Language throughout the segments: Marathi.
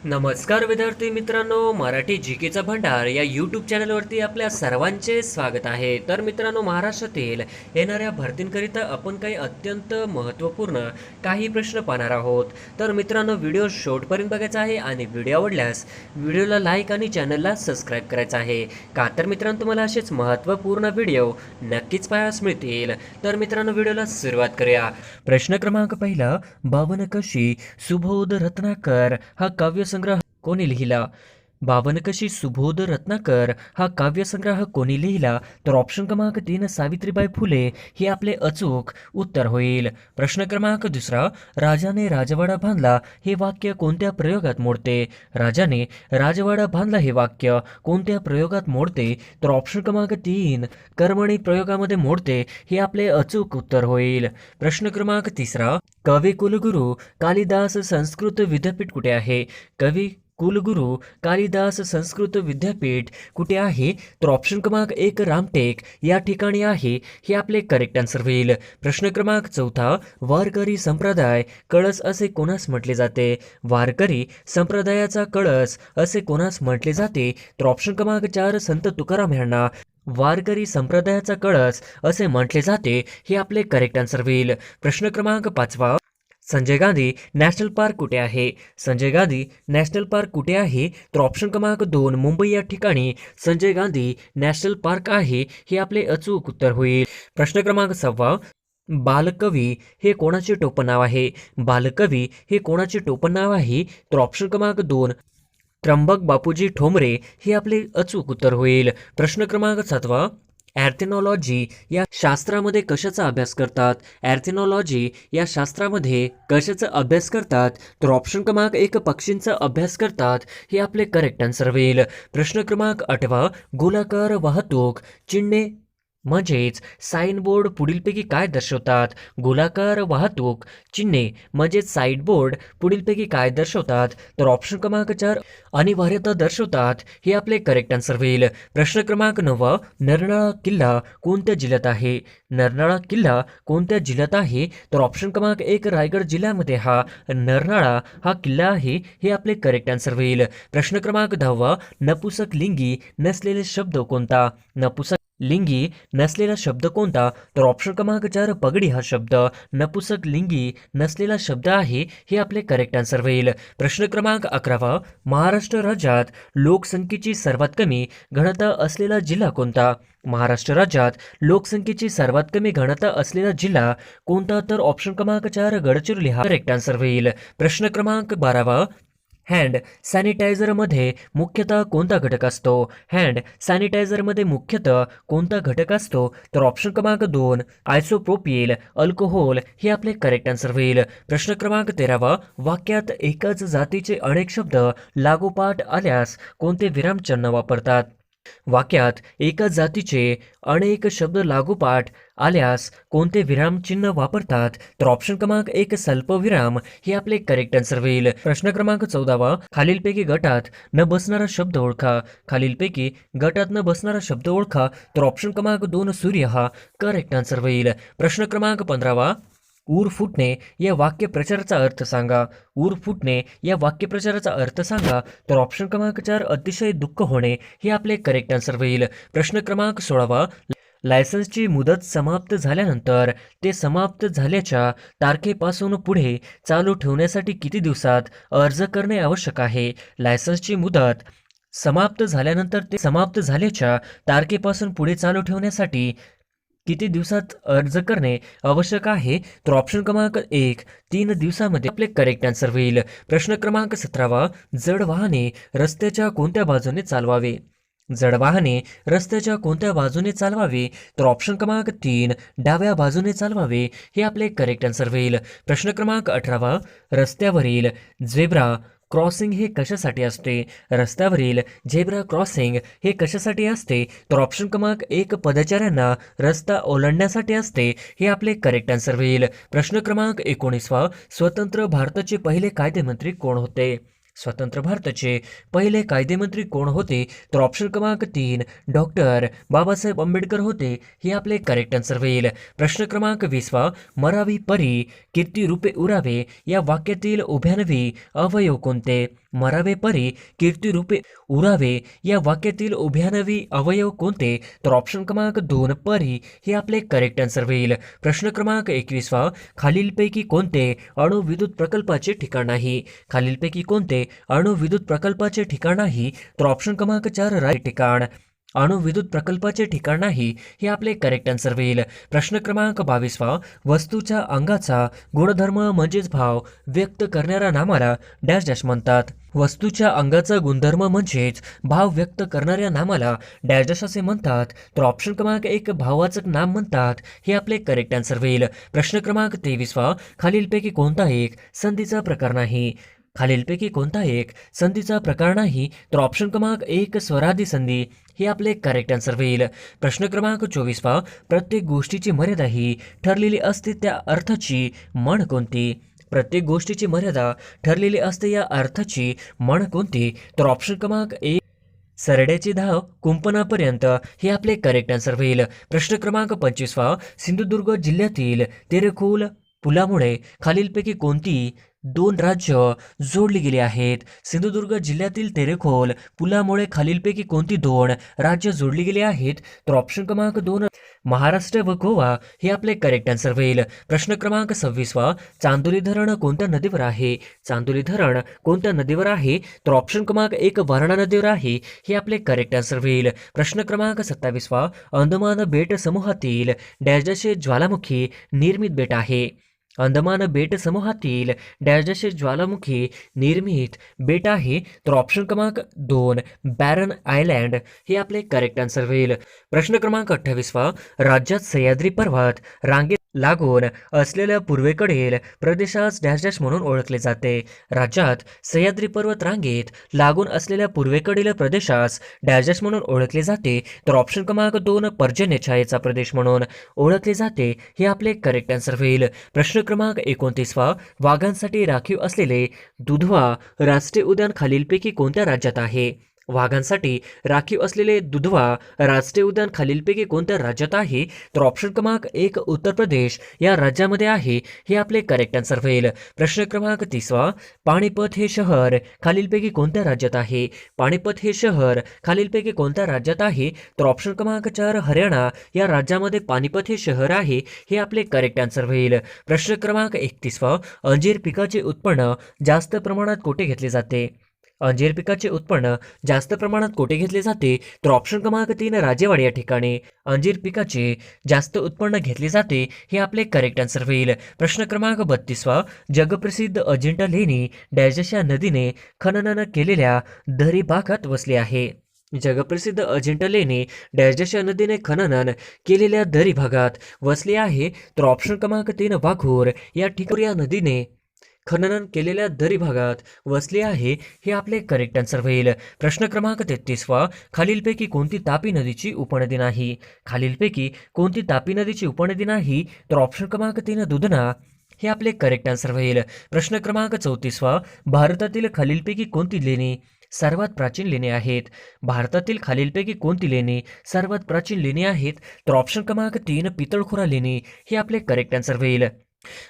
नमस्कार विद्यार्थी मित्रांनो, मराठी जीकेचा भंडार या यूट्यूब चॅनलवरती आपल्या सर्वांचे स्वागत आहे. तर मित्रांनो, महाराष्ट्रातील येणाऱ्या भरतींकरिता आपण काही अत्यंत महत्त्वपूर्ण काही प्रश्न पाहणार आहोत. तर मित्रांनो, व्हिडिओ शेवटपर्यंत बघायचा आहे आणि व्हिडिओ आवडल्यास व्हिडिओला लाईक आणि चॅनलला सबस्क्राईब करायचं आहे. का तर मित्रांनो, तुम्हाला असेच महत्त्वपूर्ण व्हिडिओ नक्कीच पाहायला मिळतील. तर मित्रांनो, व्हिडिओला सुरुवात करूया. प्रश्न क्रमांक पहिला, बावनकशी सुबोध रत्नाकर हा काव्यसंग्रह कोणी लिहिला? बावनकशी सुबोध रत्नाकर हा काव्यसंग्रह कोणी लिहिला? तर ऑप्शन क्रमांक 3 सावित्रीबाई फुले हे आपले अचूक उत्तर होईल. प्रश्न क्रमांक दुसरा, राजाने राजवाडा बांधला हे वाक्य कोणत्या प्रयोगात मोडते? राजाने राजवाडा बांधला हे वाक्य कोणत्या प्रयोगात मोडते? तर ऑप्शन क्रमांक 3 कर्मणी प्रयोगामध्ये मोडते हे आपले अचूक उत्तर होईल. प्रश्न क्रमांक तिसरा, कवी कुलगुरू कालिदास संस्कृत विद्यापीठ कुठे आहे? कवी कुलगुरू कालिदास संस्कृत विद्यापीठ कुठे आहे? तर ऑप्शन क्रमांक 1 रामटेक या ठिकाणी आहे हे आपले करेक्ट आन्सर होईल. प्रश्न क्रमांक चौथा, वारकरी संप्रदाय कळस असे कोणास म्हटले जाते? वारकरी संप्रदायाचा कळस असे कोणास म्हटले जाते? तर ऑप्शन क्रमांक 4 संत तुकाराम यांना वारकरी संप्रदायाचा कळस असे म्हटले जाते हे आपले करेक्ट आन्सर होईल. प्रश्न क्रमांक पाचवा, संजय गांधी नॅशनल पार्क कुठे आहे? संजय गांधी नॅशनल पार्क कुठे आहे? तर ऑप्शन क्रमांक 2 मुंबई या ठिकाणी संजय गांधी नॅशनल पार्क आहे हे आपले अचूक उत्तर होईल. प्रश्न क्रमांक 6, बालकवी हे कोणाचे टोपण नाव आहे? बालकवी हे कोणाचे टोपण नाव आहे? तर ऑप्शन क्रमांक 2 त्र्यंबक बापूजी ठोंबरे हे आपले अचूक उत्तर होईल. प्रश्न क्रमांक 7, ॲर्थेनॉलॉजी या शास्त्रामध्ये कशाचा अभ्यास करतात? ॲर्थेनॉलॉजी या शास्त्रामध्ये कशाचा अभ्यास करतात? तर ऑप्शन क्रमांक 1 पक्षींचा अभ्यास करतात हे आपले करेक्ट आन्सर होईल. प्रश्न क्रमांक 8, गोलाकार वाहतूक चिन्हे म्हणजेच साईनबोर्ड पुढीलपैकी काय दर्शवतात? गोलाकार वाहतूक चिन्हे म्हणजेच साईडबोर्ड पुढीलपैकी काय दर्शवतात? तर ऑप्शन क्रमांक 4 अनिवार्यता दर्शवतात हे आपले करेक्ट आन्सर होईल. प्रश्न क्रमांक 9, नरनाळा किल्ला कोणत्या जिल्ह्यात आहे? नरनाळा किल्ला कोणत्या जिल्ह्यात आहे? तर ऑप्शन क्रमांक 1 रायगड जिल्ह्यामध्ये हा नरनाळा हा किल्ला आहे हे आपले करेक्ट आन्सर होईल. प्रश्न क्रमांक 10, नपुसक लिंगी नसलेले शब्द कोणता? नपुसक लिंगी नसलेला शब्द कोणता? तर ऑप्शन क्रमांक 4 पगडी हा शब्द नपुसक लिंगी नसलेला शब्द आहे हे आपले करेक्ट आन्सर होईल. प्रश्न क्रमांक 11, महाराष्ट्र राज्यात लोकसंख्येची सर्वात कमी घनता असलेला जिल्हा कोणता? महाराष्ट्र राज्यात लोकसंख्येची सर्वात कमी घनता असलेला जिल्हा कोणता? तर ऑप्शन क्रमांक 4 गडचिरोली हा करेक्ट आन्सर होईल. प्रश्न क्रमांक 12, हँड सॅनिटायझरमध्ये मुख्यतः कोणता घटक असतो? हँड सॅनिटायझरमध्ये मुख्यतः कोणता घटक असतो? तर ऑप्शन क्रमांक 2 आयसोप्रोपिल अल्कोहोल हे आपले करेक्ट आन्सर होईल. प्रश्न क्रमांक 13, वाक्यात एकाच जातीचे अनेक शब्द लागोपाठ आल्यास कोणते विरामचिन्ह वापरतात? वाक्यात एकाच जातीचे अनेक शब्द लागोपाठ आल्यास कोणते विरामचिन्ह वापरतात? तर ऑप्शन क्रमांक 1 स्वल्पविराम हे आपले करेक्ट आन्सर होईल. प्रश्न क्रमांक 14, खालीलपैकी गटात न बसणारा शब्द ओळखा. खालीलपैकी गटात न बसणारा शब्द ओळखा. तर ऑप्शन क्रमांक 2 सूर्य हा करेक्ट आन्सर होईल. प्रश्न क्रमांक 15, ऊर फुटणे या वाक्यप्रचाराचा अर्थ सांगा. ऊर फुटणे या वाक्यप्रचाराचा अर्थ सांगा. तर ऑप्शन क्रमांक 4 अतिशय दुःख होणे हे आपले करेक्ट आन्सर होईल. प्रश्न क्रमांक 16, लायसन्सची मुदत समाप्त झाल्यानंतर ते समाप्त झाल्याच्या तारखेपासून पुढे चालू ठेवण्यासाठी किती दिवसात अर्ज करणे आवश्यक आहे? लायसन्सची मुदत समाप्त झाल्यानंतर ते समाप्त झाल्याच्या तारखेपासून पुढे चालू ठेवण्यासाठी किती दिवसात अर्ज करणे आवश्यक आहे? तर ऑप्शन क्रमांक 1 3 दिवसामध्ये आपले करेक्ट आन्सर होईल. प्रश्न क्रमांक 17, जड वाहने रस्त्याच्या कोणत्या बाजूने चालवावे? जड वाहने रस्त्याच्या कोणत्या बाजूने चालवावे? तर ऑप्शन क्रमांक 3 डाव्या बाजूने चालवावे हे आपले करेक्ट आन्सर होईल. प्रश्न क्रमांक 18, रस्त्यावरील झेब्रा क्रॉसिंग हे कशासाठी असते? रस्त्यावरील झेब्रा क्रॉसिंग हे कशासाठी असते? तर ऑप्शन क्रमांक 1 पदचाऱ्यांना रस्ता ओलांडण्यासाठी असते हे आपले करेक्ट आन्सर होईल. प्रश्न क्रमांक 19, स्वतंत्र भारताचे पहिले कायदेमंत्री कोण होते? स्वतंत्र भारताचे पहिले कायदेमंत्री कोण होते? तर ऑप्शन क्रमांक 3 डॉक्टर बाबासाहेब आंबेडकर होते हे आपले करेक्ट आन्सर होईल. प्रश्न क्रमांक 20, मरावी परी कीर्ती रूपे उरावे या वाक्यातील उभ्यानवी अवयव कोणते? मरावे परी कीर्तिरूपे उरावे या वाक्यातील उभ्यानवी अवयव कोणते? तर ऑप्शन क्रमांक 2 परी हे आपले करेक्ट आन्सर होईल. प्रश्न क्रमांक 21 खालीलपैकी कोणते अणुविद्युत प्रकल्पाचे ठिकाण नाही? खालीलपैकी कोणते अणुविद्युत प्रकल्पाचे ठिकाण नाही? तर ऑप्शन क्रमांक 4 राईट ठिकाण. अणुविद्युत प्रकल्पाचे ठिकाण नाही हे आपले करेक्ट आन्सर होईल. प्रश्न क्रमांक 22 वस्तूच्या अंगाचा गुणधर्म म्हणजेच भाव व्यक्त करणाऱ्या नामाला डॅश डॅश म्हणतात. वस्तूच्या अंगाचा गुणधर्म म्हणजेच भाव व्यक्त करणाऱ्या नामाला डॅश डॅश असे म्हणतात. तर ऑप्शन क्रमांक 1 भाववाचक नाम म्हणतात हे आपले करेक्ट आन्सर होईल. प्रश्न क्रमांक 23 खालीलपैकी कोणता एक संधीचा प्रकार नाही? खालीलपैकी कोणता एक संधीचा प्रकार नाही? तर ऑप्शन क्रमांक 1 स्वरादी संधी हे आपले करेक्ट आन्सर होईल. प्रश्न क्रमांक 24 प्रत्येक गोष्टीची मर्यादा ही ठरलेली असते त्या अर्थाची म्हण कोणती? प्रत्येक गोष्टीची मर्यादा ठरलेली असते या अर्थाची म्हण कोणती? तर ऑप्शन क्रमांक 1 सरड्याची धाव कुंपणापर्यंत हे आपले करेक्ट आन्सर होईल. प्रश्न क्रमांक 25 सिंधुदुर्ग जिल्ह्यातील तेरेखोल पुलामुळे खालीलपैकी कोणती 2 राज्य जोडली गेली आहेत? सिंधुदुर्ग जिल्ह्यातील तेरेखोल पुलामुळे खालीलपैकी कोणती 2 राज्य जोडली गेली आहेत? तर ऑप्शन क्रमांक 2 महाराष्ट्र व गोवा हे आपले करेक्ट आन्सर होईल. प्रश्न क्रमांक 26 चांदोली धरण कोणत्या नदीवर आहे? चांदोली धरण कोणत्या नदीवर आहे? तर ऑप्शन क्रमांक 1 वारणा नदीवर आहे हे आपले करेक्ट आन्सर होईल. प्रश्न क्रमांक 27 अंदमान बेट समूहातील डॅश डॅश हे ज्वालामुखी निर्मित बेट आहे? अंदमान बेट समूहातील डॅश डॅश हे ज्वालामुखी निर्मित बेट आहे. तर ऑप्शन क्रमांक 2 बॅरन आयलँड हे आपले करेक्ट आन्सर होईल. प्रश्न क्रमांक 28 राज्यात सह्याद्री पर्वत रांगेत लागून असलेल्या पूर्वेकडील प्रदेशास डॅश डॅश म्हणून ओळखले जाते? राज्यात सह्याद्री पर्वत रांगेत लागून असलेल्या पूर्वेकडील प्रदेशास डॅश डॅश म्हणून ओळखले जाते? तर ऑप्शन क्रमांक 2 पर्जन्य छायेचा प्रदेश म्हणून ओळखले जाते हे आपले करेक्ट आन्सर होईल. प्रश्न क्रमांक 29 वाघांसाठी राखीव असलेले दुधवा राष्ट्रीय उद्यान खालीलपैकी कोणत्या राज्यात आहे? वाघांसाठी राखीव असलेले दुधवा राष्ट्रीय उद्यान खालीलपैकी कोणत्या राज्यात आहे? तर ऑप्शन क्रमांक 1 उत्तर प्रदेश या राज्यामध्ये आहे हे आपले करेक्ट आन्सर होईल. प्रश्न क्रमांक 30 पाणीपत हे शहर खालीलपैकी कोणत्या राज्यात आहे? पाणीपत हे शहर खालीलपैकी कोणत्या राज्यात आहे? तर ऑप्शन क्रमांक 4 हरियाणा या राज्यामध्ये पाणीपत हे शहर आहे हे आपले करेक्ट आन्सर होईल. प्रश्न क्रमांक 31 अंजीर पिकाचे उत्पन्न जास्त प्रमाणात कोठे घेतले जाते? अंजीर पिकाचे उत्पन्न जास्त प्रमाणात कोठे घेतले जाते? तर ऑप्शन क्रमांक 3 राजेवाडी या ठिकाणी अंजीर पिकाचे जास्त उत्पन्न घेतले जाते हे आपले करेक्ट आन्सर होईल. प्रश्न क्रमांक 32 जगप्रसिद्ध अजिंठा लेणी डॅश या नदीने खनन केलेल्या दरी भागात वसले आहे? जगप्रसिद्ध अजिंठा लेणी डॅश या नदीने खनन केलेल्या दरी भागात वसले आहे? तर ऑप्शन क्रमांक 3 वाघोर या ठिकाणी या नदीने खनन केलेल्या दरी भागात वसले आहे हे आपले करेक्ट आन्सर होईल. प्रश्न क्रमांक 33 खालीलपैकी कोणती तापी नदीची उपनदी नाही? खालीलपैकी कोणती तापी नदीची उपनदी नाही? तर ऑप्शन क्रमांक 3 दुधना हे आपले करेक्ट आन्सर होईल. प्रश्न क्रमांक 34 भारतातील खालीलपैकी कोणती लेणी सर्वात प्राचीन लेणी आहेत? भारतातील खालीलपैकी कोणती लेणी सर्वात प्राचीन लेणी आहेत? तर ऑप्शन क्रमांक 3 पितळखोरा लेणी हे आपले करेक्ट आन्सर होईल.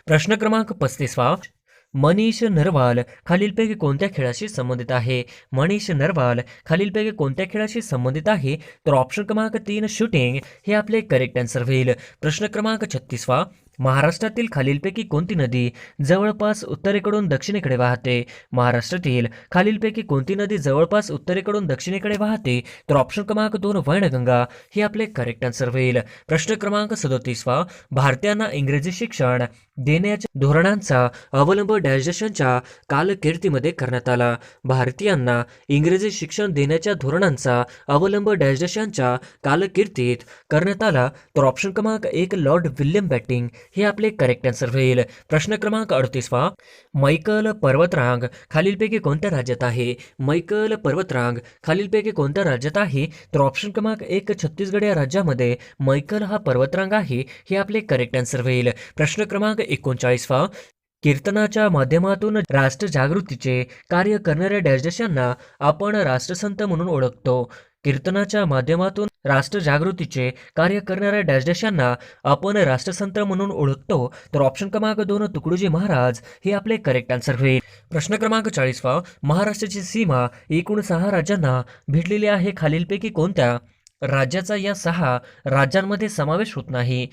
प्रश्न क्रमांक 35 मनीष नरवाल खालीलपैकी कोणत्या खेळाशी संबंधित आहे? मनीष नरवाल खालीलपैकी कोणत्या खेळाशी संबंधित आहे? तर ऑप्शन क्रमांक 3 शूटिंग हे आपले करेक्ट आन्सर होईल. प्रश्न क्रमांक 36 महाराष्ट्रातील खालीलपैकी कोणती नदी जवळपास उत्तरेकडून दक्षिणेकडे वाहते? महाराष्ट्रातील खालीलपैकी कोणती नदी जवळपास उत्तरेकडून दक्षिणेकडे वाहते? तर ऑप्शन क्रमांक 2 वैनगंगा हे आपले करेक्ट आन्सर होईल. प्रश्न क्रमांक 37 भारतीयांना इंग्रजी शिक्षण देण्याच्या धोरणांचा अवलंब डॅश देशांच्या कालकीर्तीमध्ये करण्यात आला? भारतीयांना इंग्रजी शिक्षण देण्याच्या धोरणांचा अवलंब डॅश देशांच्या कालकीर्तीत करण्यात आला? तर ऑप्शन क्रमांक 1 लॉर्ड विल्यम बॅटिंग हे आपले करेक्ट आन्सर होईल. प्रश्न क्रमांक 38 मैकल पर्वतरांग खालीलपैकी कोणत्या राज्यात आहे? मैकल पर्वतरांग खालीलपैकी कोणत्या राज्यात आहे? तर ऑप्शन क्रमांक 1 छत्तीसगड या राज्यामध्ये मैकल हा पर्वतरांग आहे हे आपले करेक्ट आन्सर होईल. प्रश्न क्रमांक 39 कीर्तनाच्या माध्यमातून राष्ट्र जागृतीचे कार्य करणाऱ्या डॅश देशांना आपण राष्ट्रसंत म्हणून ओळखतो? कीर्तनाच्या माध्यमातून राष्ट्र जागृतीचे कार्य करणाऱ्या डॅश डॅश यांना आपण राष्ट्रसंत म्हणून ओळखतो. तर ऑप्शन क्रमांक 2 तुकडोजी महाराज हे आपले करेक्ट आन्सर होईल. प्रश्न क्रमांक 40 महाराष्ट्राची सीमा एकूण 6 राज्यांना भिडलेली आहे. खालीलपैकी कोणत्या राज्याचा या 6 राज्यांमध्ये समावेश होत नाही?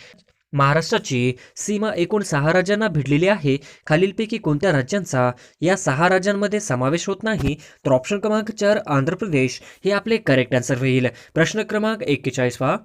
महाराष्ट्राची सीमा एकूण 6 राज्यांना भिडलेली आहे. खालीलपैकी कोणत्या राज्यांचा या 6 राज्यांमध्ये समावेश होत नाही? तर ऑप्शन क्रमांक 4 आंध्र प्रदेश हे आपले करेक्ट आन्सर होईल. प्रश्न क्रमांक 41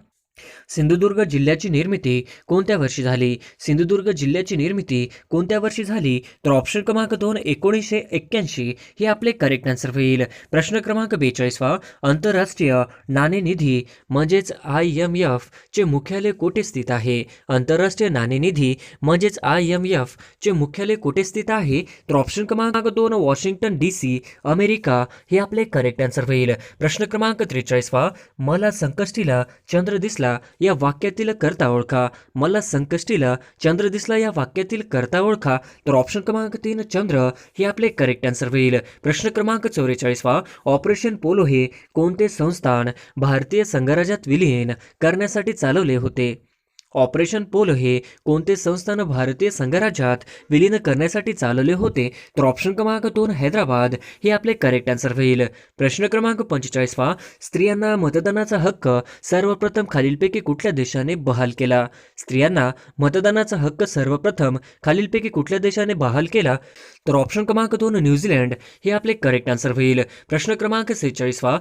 सिंधुदुर्ग जिल्ह्याची निर्मिती कोणत्या वर्षी झाली? सिंधुदुर्ग जिल्ह्याची निर्मिती कोणत्या वर्षी झाली? तर ऑप्शन क्रमांक 2 1981 हे आपले करेक्ट आन्सर होईल. प्रश्न क्रमांक 42 आंतरराष्ट्रीय नाणेनिधी म्हणजेच IMF चे मुख्यालय कोठे स्थित आहे? आंतरराष्ट्रीय नाणेनिधी म्हणजेच IMF चे मुख्यालय कोठे स्थित आहे? तर ऑप्शन क्रमांक 2 वॉशिंग्टन DC अमेरिका हे आपले करेक्ट आन्सर होईल. प्रश्न क्रमांक 43 मला संकष्टीला चंद्र दिसला या वाक्यातील कर्ता ओळखा. मला संकष्टीला चंद्र दिसला या वाक्यातील कर्ता ओळखा. तर ऑप्शन क्रमांक 3 चंद्र हे आपले करेक्ट आन्सर होईल. प्रश्न क्रमांक 44 ऑपरेशन पोलो हे कोणते संस्थान भारतीय संघराज्यात विलीन करण्यासाठी चालवले होते? ऑपरेशन पोलो हे कोणते संस्थान भारतीय संघराज्यात विलीन करण्यासाठी चालवले होते? तर ऑप्शन क्रमांक 2 हैदराबाद हे आपले करेक्ट आन्सर होईल. प्रश्न क्रमांक 45 स्त्रियांना मतदानाचा हक्क सर्वप्रथम खालीलपैकी कुठल्या देशाने बहाल केला? स्त्रियांना मतदानाचा हक्क सर्वप्रथम खालीलपैकी कुठल्या देशाने बहाल केला? तर ऑप्शन क्रमांक 2 न्यूझीलंड हे आपले करेक्ट आन्सर होईल. प्रश्न क्रमांक 46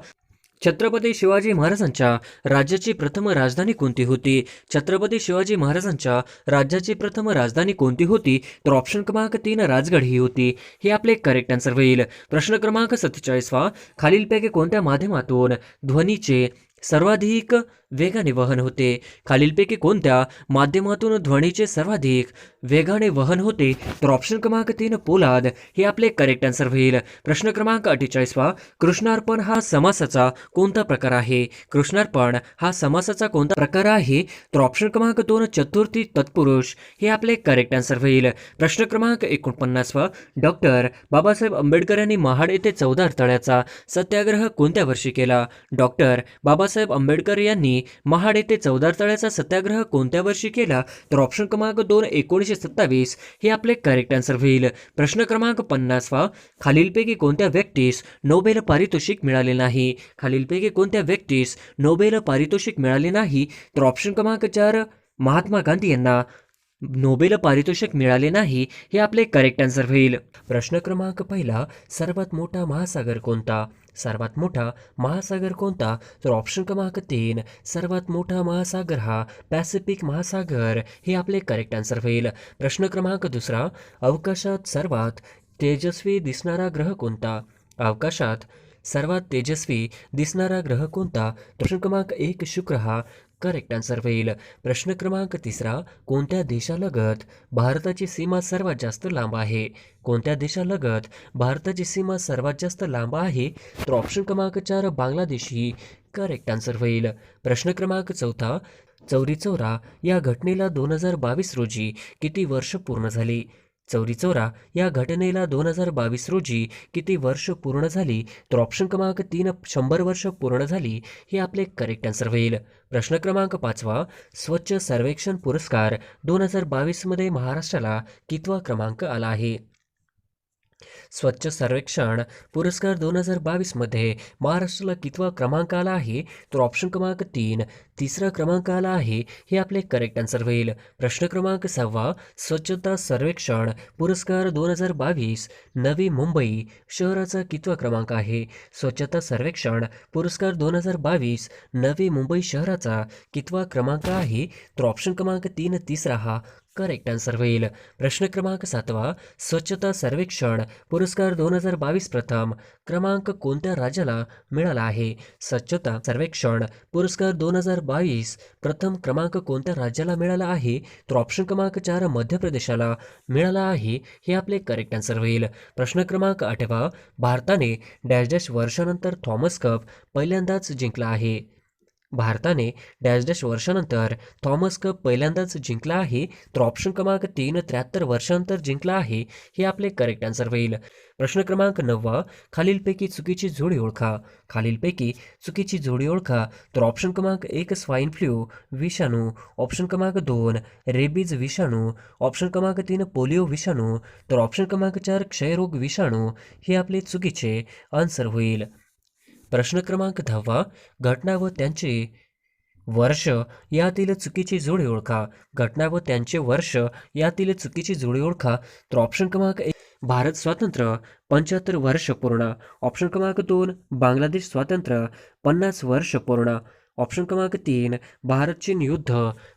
छत्रपती शिवाजी महाराजांच्या राज्याची प्रथम राजधानी कोणती होती? छत्रपती शिवाजी महाराजांच्या राज्याची प्रथम राजधानी कोणती होती? तर ऑप्शन क्रमांक 3 राजगड ही होती. हे आपले करेक्ट आन्सर होईल. प्रश्न क्रमांक 47 खालीलपैकी कोणत्या माध्यमातून ध्वनीचे सर्वाधिक वेगाने वहन होते? खालीलपैकी कोणत्या माध्यमातून ध्वनीचे सर्वाधिक वेगाने वहन होते? तर ऑप्शन क्रमांक 3 पोलाद हे आपले करेक्ट आन्सर होईल. प्रश्न क्रमांक 48 कृष्णार्पण हा समासाचा कोणता प्रकार आहे? कृष्णार्पण हा समासाचा कोणता प्रकार आहे? तर ऑप्शन क्रमांक 2 चतुर्थी तत्पुरुष हे आपले करेक्ट आन्सर होईल. प्रश्न क्रमांक 49 डॉक्टर बाबासाहेब आंबेडकर यांनी महाड येथे चौदार तळ्याचा सत्याग्रह कोणत्या वर्षी केला? डॉक्टर बाबासाहेब आंबेडकर यांनी महाड येथे चौदार तळ्याचा सत्याग्रह कोणत्या वर्षी केला? तर ऑप्शन क्रमांक 2 1927 हे आपले करेक्ट आन्सर होईल. प्रश्न क्रमांक 50 खालीलपैकी कोणत्या व्यक्तीस नोबेल पारितोषिक मिळाले नाही? खालीलपैकी कोणत्या व्यक्तीस नोबेल पारितोषिक मिळाले नाही? तर ऑप्शन क्रमांक 4 महात्मा गांधी यांना नोबेल पारितोषिक मिळाले नाही. हे आपले करेक्ट आन्सर होईल. प्रश्न क्रमांक 1 सर्वात मोठा महासागर कोणता? सर्वात मोठा महासागर कोणता? तर ऑप्शन क्रमांक 3 सर्वात मोठा महासागर हा पॅसिफिक महासागर हे आपले करेक्ट आन्सर होईल. प्रश्न क्रमांक 2 अवकाशात सर्वात तेजस्वी दिसणारा ग्रह कोणता? अवकाशात सर्वात तेजस्वी दिसणारा ग्रह कोणता? प्रश्न क्रमांक 1 शुक्र हा करेक्ट आन्सर होईल. प्रश्न क्रमांक 3 कोणत्या देशालगत भारताची सीमा सर्वात जास्त लांब आहे? कोणत्या देशालगत भारताची सीमा सर्वात जास्त लांब आहे? तर ऑप्शन क्रमांक 4 बांगलादेश ही करेक्ट आन्सर होईल. प्रश्न क्रमांक 4 चौरी चौरा या घटनेला 2022 रोजी किती वर्ष पूर्ण झाली? चौरी चौरा या घटनेला 2022 रोजी किती वर्ष पूर्ण झाली? तर ऑप्शन क्रमांक 3 100 वर्ष पूर्ण झाली. हे आपले करेक्ट आन्सर होईल. प्रश्न क्रमांक 5 स्वच्छ सर्वेक्षण पुरस्कार 2022 मध्ये महाराष्ट्राला कितवा क्रमांक आला आहे? स्वच्छ सर्वेक्षण पुरस्कार 2022 मध्ये महाराष्ट्राला कितवा क्रमांक आला आहे? तर ऑप्शन क्रमांक 3 तिसरा क्रमांक आला आहे. हे आपले करेक्ट आन्सर होईल. प्रश्न क्रमांक 6 स्वच्छता सर्वेक्षण पुरस्कार 2022 नवी मुंबई शहराचा कितवा क्रमांक आहे? स्वच्छता सर्वेक्षण पुरस्कार 2022 नवी मुंबई शहराचा कितवा क्रमांक आहे? तर ऑप्शन क्रमांक 3 तिसरा हा करेक्ट आन्सर होईल. प्रश्न क्रमांक 7 स्वच्छता सर्वेक्षण पुरस्कार 2022 प्रथम क्रमांक कोणत्या राज्याला मिळाला आहे? स्वच्छता सर्वेक्षण पुरस्कार 2022 प्रथम क्रमांक कोणत्या राज्याला मिळाला आहे? तर ऑप्शन क्रमांक 4 मध्य प्रदेशाला मिळाला आहे. हे आपले करेक्ट आन्सर होईल. प्रश्न क्रमांक 8 भारताने डॅश डॅश वर्षानंतर थॉमस कप पहिल्यांदाच जिंकला आहे. भारताने डॅश डॅश वर्षानंतर थॉमस कप पहिल्यांदाच जिंकला आहे? तर ऑप्शन क्रमांक 3 73 वर्षानंतर जिंकला आहे. हे आपले करेक्ट आन्सर होईल. प्रश्न क्रमांक 9 खालीलपैकी चुकीची जोडी ओळखा. खालीलपैकी चुकीची जोडी ओळखा. तर ऑप्शन क्रमांक 1 स्वाईन फ्लू विषाणू, ऑप्शन क्रमांक 2 रेबीज विषाणू, ऑप्शन क्रमांक 3 पोलिओ विषाणू, तर ऑप्शन क्रमांक 4 क्षयरोग विषाणू. हे आपले चुकीचे आन्सर होईल. प्रश्न क्रमांक 10 घटना व त्यांचे वर्ष यातील चुकीची जोडी ओळखा. घटना व त्यांचे वर्ष यातील चुकीची जोडी ओळखा. तर ऑप्शन क्रमांक 1 भारत स्वातंत्र्य 75 वर्ष पूर्ण, ऑप्शन क्रमांक 2 बांगलादेश स्वातंत्र्य 50 वर्ष पूर्ण, ऑप्शन क्रमांक 3 भारत चीन युद्ध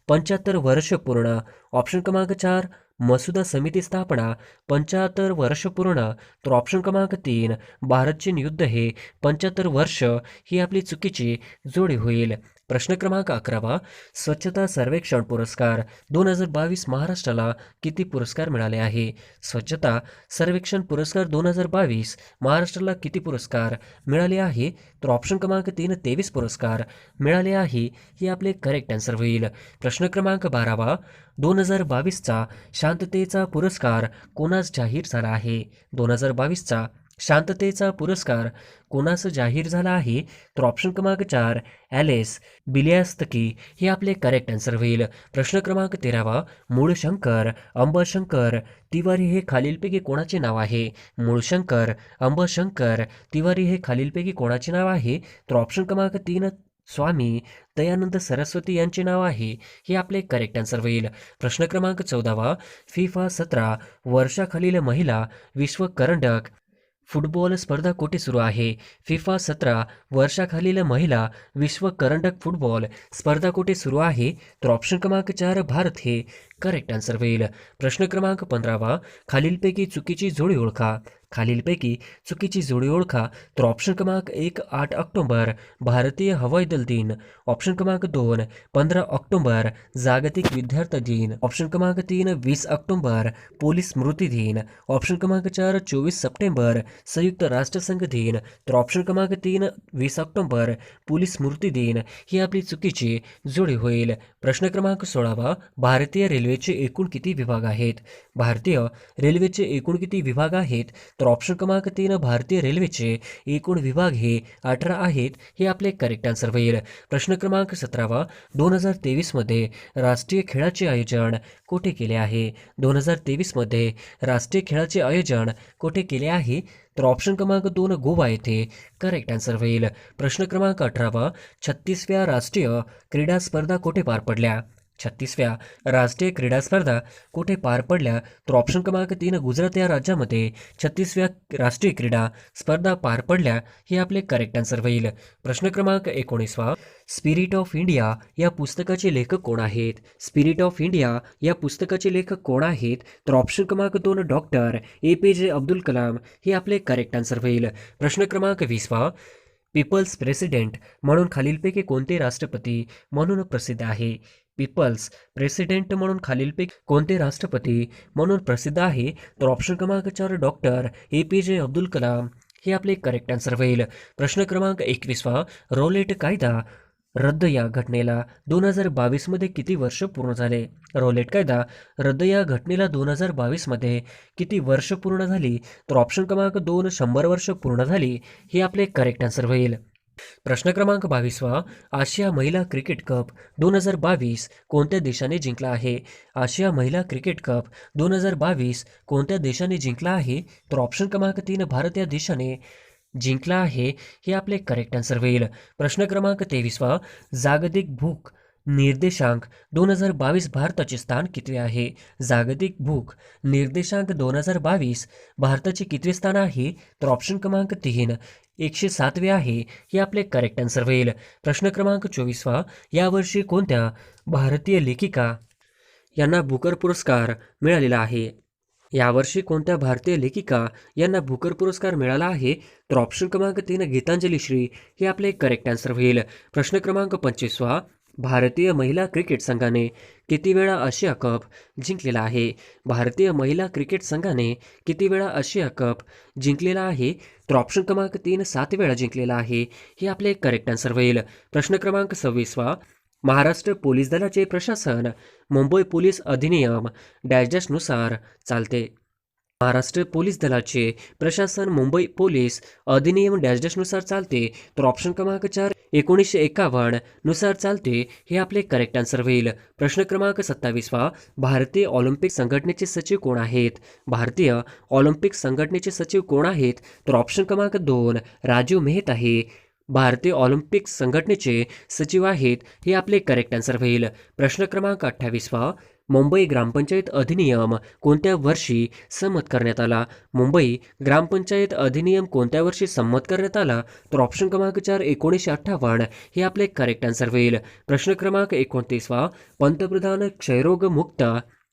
75 वर्ष पूर्ण, ऑप्शन क्रमांक 4 मसुदा समिती स्थापना 75 वर्ष पूर्ण, तर ऑप्शन क्रमांक 3 भारत चीन युद्ध हे 75 वर्ष. ही आपली चुकीची जोडी होईल. प्रश्न क्रमांक 11 स्वच्छता सर्वेक्षण पुरस्कार 2022 महाराष्ट्राला किती पुरस्कार मिळाले आहे? स्वच्छता सर्वेक्षण पुरस्कार 2022 महाराष्ट्राला किती पुरस्कार मिळाले आहे? तर ऑप्शन क्रमांक 3 23 पुरस्कार मिळाले आहे. हे आपले करेक्ट आन्सर होईल. प्रश्न क्रमांक 12 2022चा शांततेचा पुरस्कार कोणास जाहीर झाला आहे? 2022चा शांततेचा पुरस्कार कोणास जाहीर झाला आहे? तर ऑप्शन क्रमांक 4 ॲलेस बिलियास्तकी. हे आपले करेक्ट आन्सर होईल. प्रश्न क्रमांक 13 मूळशंकर अंबशंकर तिवारी हे खालीलपैकी कोणाचे नाव आहे? मूळशंकर अंबशंकर तिवारी हे खालीलपैकी कोणाचे नाव आहे? तर ऑप्शन क्रमांक 3 स्वामी दयानंद सरस्वती यांचे नाव आहे. हे आपले करेक्ट आन्सर होईल. प्रश्न क्रमांक 14 फिफा 17 वर्षाखालील महिला विश्व करंडक फुटबॉल स्पर्धा कोठे सुरू आहे? फिफा 17 वर्षाखालील महिला विश्व करंडक फुटबॉल स्पर्धा कोठे सुरू आहे? तर ऑप्शन क्रमांक 4 भारत हे करेक्ट आन्सर होईल. प्रश्न क्रमांक 15 खालीलपैकी चुकीची जोडी ओळखा. खालीलपैकी चुकीची जोडी ओळखा. तर ऑप्शन क्रमांक 1 8 ऑक्टोबर भारतीय हवाई दल दिन, ऑप्शन क्रमांक 2 15 ऑक्टोबर जागतिक विद्यार्थी दिन, ऑप्शन क्रमांक 3 20 ऑक्टोबर पोलीस स्मृती दिन, ऑप्शन क्रमांक 4 24 सप्टेंबर संयुक्त राष्ट्रसंघ दिन, तर ऑप्शन क्रमांक 3 20 ऑक्टोबर पोलीस स्मृती दिन. ही आपली चुकीची जोडी होईल. प्रश्न क्रमांक 16 भारतीय रेल्वेचे एकूण किती विभाग आहेत? भारतीय रेल्वेचे एकूण किती विभाग आहेत? तर ऑप्शन क्रमांक 3 भारतीय रेल्वेचे एकूण विभाग हे 18 आहेत. हे आपले करेक्ट आन्सर होईल. प्रश्न क्रमांक 17 2023 मध्ये राष्ट्रीय खेळाचे आयोजन कोठे केले आहे? 2023 मध्ये राष्ट्रीय खेळाचे आयोजन कोठे केले आहे? तर ऑप्शन क्रमांक 2 गोवा येथे करेक्ट आन्सर होईल. प्रश्न क्रमांक 18 36व्या राष्ट्रीय क्रीडा स्पर्धा कोठे पार पडल्या? 36व्या राष्ट्रीय क्रीडा स्पर्धा कोठे पार पडल्या? तर ऑप्शन क्रमांक 3 गुजरात या राज्यामध्ये 36व्या राष्ट्रीय क्रीडा स्पर्धा पार पडल्या. हे आपले करेक्ट आन्सर होईल. प्रश्न क्रमांक 19 स्पिरिट ऑफ इंडिया या पुस्तकाचे लेखक कोण आहेत? स्पिरिट ऑफ इंडिया या पुस्तकाचे लेखक कोण आहेत? तर ऑप्शन क्रमांक 2 डॉक्टर APJ अब्दुल कलाम. हे आपले करेक्ट आन्सर होईल. प्रश्न क्रमांक 20 पीपल्स प्रेसिडेंट म्हणून खालीलपैकी कोणते राष्ट्रपती म्हणून प्रसिद्ध आहे? पीपल्स प्रेसिडेंट म्हणून खालीलपैकी कोणते राष्ट्रपती म्हणून प्रसिद्ध आहे? तर ऑप्शन क्रमांक 4 डॉक्टर APJ अब्दुल कलाम. हे आपले करेक्ट आन्सर होईल. प्रश्न क्रमांक 21 रॉलेट कायदा रद्द या घटनेला 2022 मध्ये किती वर्ष पूर्ण झाले? रॉलेट कायदा रद्द या घटनेला 2022 मध्ये किती वर्ष पूर्ण झाली? तर ऑप्शन क्रमांक 2 100 वर्ष पूर्ण झाली. हे आपले करेक्ट आन्सर होईल. प्रश्न क्रमांक 22 आशिया महिला क्रिकेट कप 2022 कोणत्या देशाने जिंकला आहे? आशिया महिला क्रिकेट कप 2022 कोणत्या देशाने जिंकला आहे? तर ऑप्शन क्रमांक 3 भारत या देशाने जिंकला आहे. हे आपले करेक्ट आन्सर होईल. प्रश्न क्रमांक 23 जागतिक भूक निर्देशांक 2022 भारताचे स्थान कितवे आहे? जागतिक भूक निर्देशांक 2022 भारताचे कितवे स्थान आहे? तर ऑप्शन क्रमांक 3 107वे आहे. हे आपले करेक्ट आन्सर होईल. प्रश्न क्रमांक 24 यावर्षी कोणत्या भारतीय लेखिका यांना बुकर पुरस्कार मिळालेला आहे? यावर्षी कोणत्या भारतीय लेखिका यांना बुकर पुरस्कार मिळाला आहे? तर ऑप्शन क्रमांक 3 गीतांजली श्री. हे आपले करेक्ट आन्सर होईल. प्रश्न क्रमांक 25 भारतीय महिला क्रिकेट संघाने किती वेळा आशिया कप जिंकलेला आहे? भारतीय महिला क्रिकेट संघाने किती वेळा आशिया कप जिंकलेला आहे? तर ऑप्शन क्रमांक 3 7 वेळा जिंकलेला आहे. हे आपले करेक्ट आन्सर होईल. प्रश्न क्रमांक 26 महाराष्ट्र पोलीस दलाचे प्रशासन मुंबई पोलीस अधिनियम डॅश डॅशनुसार चालते. महाराष्ट्र पोलीस दलाचे प्रशासन मुंबई पोलीस अधिनियम डॅश डॅशनुसार चालते. तर ऑप्शन क्रमांक 4 1951 नुसार चालते. हे आपले करेक्ट आन्सर होईल. प्रश्न क्रमांक 27 भारतीय ऑलिम्पिक संघटनेचे सचिव कोण आहेत? भारतीय ऑलिम्पिक संघटनेचे सचिव कोण आहेत? तर ऑप्शन क्रमांक 2 राजीव मेहता हे भारतीय ऑलिम्पिक संघटनेचे सचिव आहेत. हे आपले करेक्ट आन्सर होईल. प्रश्न क्रमांक 28 मुंबई ग्रामपंचायत अधिनियम कोणत्या वर्षी संमत करण्यात आला? मुंबई ग्रामपंचायत अधिनियम कोणत्या वर्षी संमत करण्यात आला? तर ऑप्शन क्रमांक 4 1958 हे आपले करेक्ट आन्सर होईल. प्रश्न क्रमांक 29 पंतप्रधान क्षयरोग मुक्त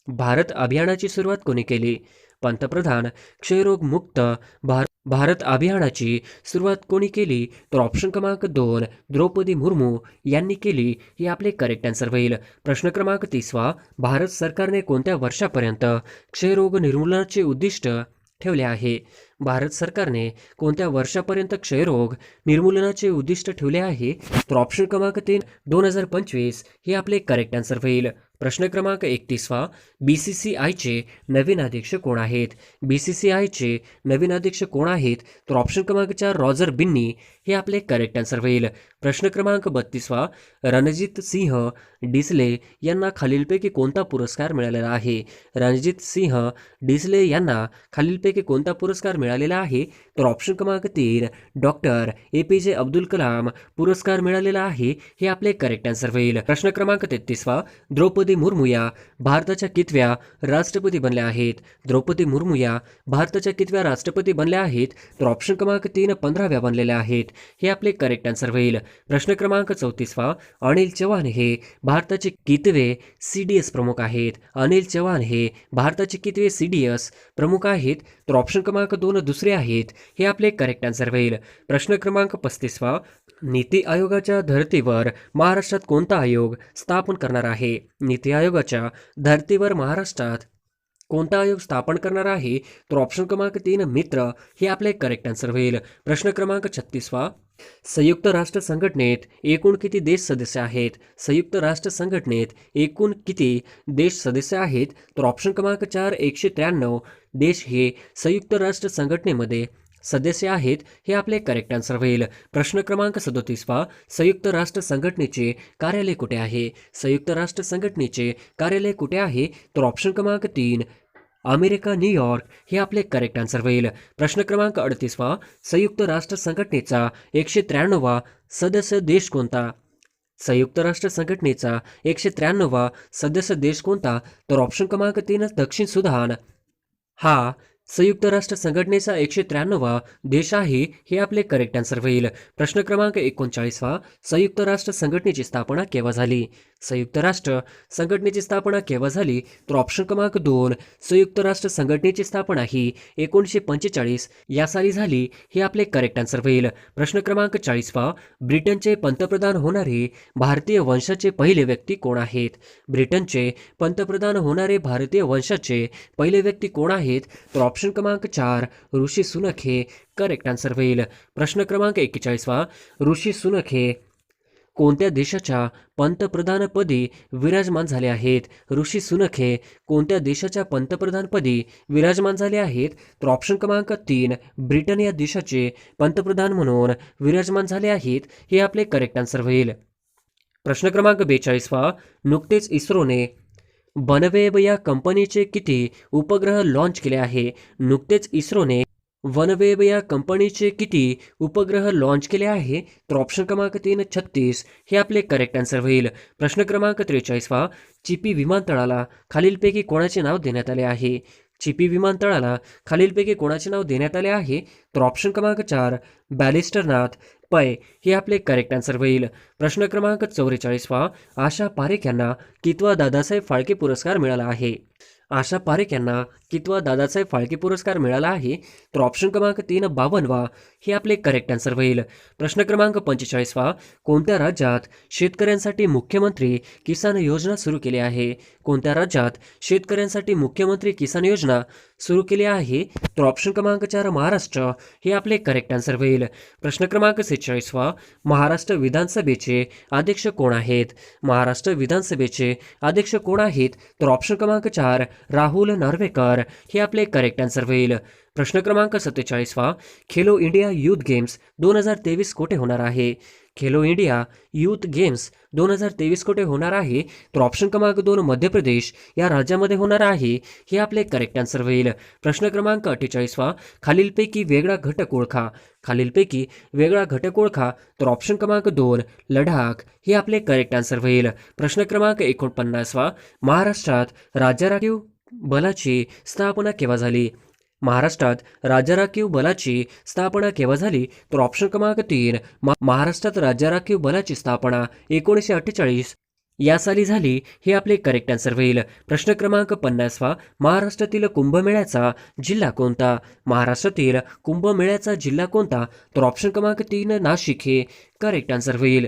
भारत अभियानाची सुरुवात कोणी केली? पंतप्रधान क्षयरोग मुक्त भारत अभियानाची सुरुवात कोणी केली? तर ऑप्शन क्रमांक 2 द्रौपदी मुर्मू यांनी केली. हे आपले करेक्ट आन्सर होईल. प्रश्न क्रमांक 30 भारत सरकारने कोणत्या वर्षापर्यंत क्षयरोग निर्मूलनाचे उद्दिष्ट ठेवले आहे? भारत सरकारने कोणत्या वर्षापर्यंत क्षयरोग निर्मूलनाचे उद्दिष्ट ठेवले आहे? तर ऑप्शन क्रमांक 3 2025 हे आपले करेक्ट आन्सर होईल. प्रश्न क्रमांक 31 BCCIचे नवीन अध्यक्ष कोण आहेत? BCCIचे नवीन अध्यक्ष कोण आहेत? तर ऑप्शन क्रमांक 4 रॉजर बिन्नी हे आपले करेक्ट आन्सर होईल. प्रश्न क्रमांक 32 रणजित सिंह डिसले यांना खालीलपैकी कोणता पुरस्कार मिळालेला आहे? रणजित सिंह डिसले यांना खालीलपैकी कोणता पुरस्कार मिळालेला आहे? तर ऑप्शन क्रमांक 3 डॉक्टर APJ अब्दुल कलाम पुरस्कार मिळालेला आहे. हे आपले करेक्ट आन्सर होईल. प्रश्न क्रमांक 33 द्रौपदी मुर्मू या भारताच्या कितव्या राष्ट्रपती बनल्या आहेत? द्रौपदी मुर्मू या भारताच्या कितव्या राष्ट्रपती बनल्या आहेत? तर ऑप्शन क्रमांक 3 15व्या बनलेल्या आहेत. हे आपले करेक्ट आन्सर होईल. प्रश्न क्रमांक 34 अनिल चव्हाण हे भारताचे कितवे CDS प्रमुख आहेत? अनिल चव्हाण हे भारताचे कितवे CDS प्रमुख आहेत? तर ऑप्शन क्रमांक 2 दुसरे आहेत. हे आपले करेक्ट आन्सर होईल. प्रश्न क्रमांक 35 नीती आयोगाच्या धर्तीवर महाराष्ट्रात कोणता आयोग स्थापन करणार आहे? नीती आयोगाच्या धर्तीवर महाराष्ट्रात कोणता आयोग स्थापन करणार आहे? तर ऑप्शन क्रमांक 3 मित्र हे आपले करेक्ट आन्सर होईल. प्रश्न क्रमांक 36 संयुक्त राष्ट्र संघटनेत एकूण किती देश सदस्य आहेत? संयुक्त राष्ट्र संघटनेत एकूण किती देश सदस्य आहेत? तर ऑप्शन क्रमांक 4 193 देश हे संयुक्त राष्ट्र संघटनेमध्ये सदस्य आहेत. हे आपले करेक्ट आन्सर होईल. प्रश्न क्रमांक 37 संयुक्त राष्ट्र संघटनेचे कार्यालय कुठे आहे? संयुक्त राष्ट्र संघटनेचे कार्यालय कुठे आहे? तर ऑप्शन क्रमांक 3 अमेरिका न्यूयॉर्क हे आपले करेक्ट आन्सर होईल. प्रश्न क्रमांक 38 संयुक्त राष्ट्र संघटनेचा 193वा सदस्य देश कोणता? संयुक्त राष्ट्र संघटनेचा 193वा सदस्य देश कोणता? तर ऑप्शन क्रमांक 3 दक्षिण सुदान हा संयुक्त राष्ट्र संघटनेचा 193वा देश आहे. हे आपले करेक्ट आन्सर होईल. प्रश्न क्रमांक 39 संयुक्त राष्ट्र संघटनेची स्थापना केव्हा झाली? संयुक्त राष्ट्र संघटनेची स्थापना केव्हा झाली? तर ऑप्शन क्रमांक 2 संयुक्त राष्ट्र संघटनेची स्थापना ही 1945 या साली झाली. हे आपले करेक्ट आन्सर होईल. प्रश्न क्रमांक 40 ब्रिटनचे पंतप्रधान होणारे भारतीय वंशाचे पहिले व्यक्ती कोण आहेत? ब्रिटनचे पंतप्रधान होणारे भारतीय वंशाचे पहिले व्यक्ती कोण आहेत? तर ऑप्शन क्रमांक 4 ऋषी सुनक हे करेक्ट आन्सर होईल. प्रश्न क्रमांक 41 ऋषी सुनक हे कोणत्या देशाच्या पंतप्रधानपदी विराजमान झाले आहेत? ऋषी सुनक हे कोणत्या देशाच्या पंतप्रधानपदी विराजमान झाले आहेत? तर ऑप्शन क्रमांक 3 ब्रिटन या देशाचे पंतप्रधान म्हणून विराजमान झाले आहेत. हे आपले करेक्ट आन्सर होईल. प्रश्न क्रमांक 42 नुकतेच इस्रोने वनवेब या कंपनीचे किती उपग्रह लॉन्च केले आहे? नुकतेच इस्रोने वनवेब या कंपनीचे किती उपग्रह लॉन्च केले आहे? तर ऑप्शन क्रमांक 3 36 हे आपले करेक्ट आन्सर होईल. प्रश्न क्रमांक 43 चिपी विमानतळाला खालीलपैकी कोणाचे नाव देण्यात आले आहे? चिपी विमानतळाला खालीलपैकी कोणाचे नाव देण्यात आले आहे? तर ऑप्शन क्रमांक 4 बॅलिस्टरनाथ पै हे आपले करेक्ट आन्सर होईल. प्रश्न क्रमांक 44 आशा पारेख यांना कितवा दादासाहेब फाळके पुरस्कार मिळाला आहे? आशा पारेख यांना कितवा दादासाहेब फाळके पुरस्कार मिळाला आहे? तर ऑप्शन क्रमांक 3 52वा हे आपले करेक्ट आन्सर होईल. प्रश्न क्रमांक 45वा कोणत्या राज्यात शेतकऱ्यांसाठी मुख्यमंत्री किसान योजना सुरू केली आहे? कोणत्या राज्यात शेतकऱ्यांसाठी मुख्यमंत्री किसान योजना सुरू केली आहे? तर ऑप्शन क्रमांक 4 महाराष्ट्र हे आपले करेक्ट आन्सर होईल. प्रश्न क्रमांक 46वा महाराष्ट्र विधानसभेचे अध्यक्ष कोण आहेत? महाराष्ट्र विधानसभेचे अध्यक्ष कोण आहेत? तर ऑप्शन क्रमांक 4 राहुल नार्वेकर हे आपले करेक्ट आन्सर होईल. प्रश्न क्रमांक 47वा खेलो इंडिया यूथ गेम्स 2023 कुठे होणार आहे? खेलो इंडिया यूथ गेम्स 2023 कुठे होणार आहे? तर ऑप्शन क्रमांक 2 मध्य प्रदेश या राज्यामध्ये होणार आहे हे आपले करेक्ट आन्सर होईल. प्रश्न क्रमांक 48वा खालीलपैकी वेगळा घटक ओळखा. खालीलपैकी वेगळा घटक ओळखा. तर ऑप्शन क्रमांक 2 लडाख हे आपले करेक्ट आन्सर होईल. प्रश्न क्रमांक 49वा महाराष्ट्रात राज्य राखीव बलाची स्थापना केव्हा झाली? महाराष्ट्रात राज्य राखीव बलाची स्थापना केव्हा झाली? तर ऑप्शन क्रमांक 3 महाराष्ट्रात राज्य राखीव बलाची स्थापना 1948 या साली झाली हे आपले करेक्ट आन्सर होईल. प्रश्न क्रमांक 50वा महाराष्ट्रातील कुंभमेळ्याचा जिल्हा कोणता? महाराष्ट्रातील कुंभमेळ्याचा जिल्हा कोणता? तर ऑप्शन क्रमांक 3 नाशिक हे करेक्ट आन्सर होईल.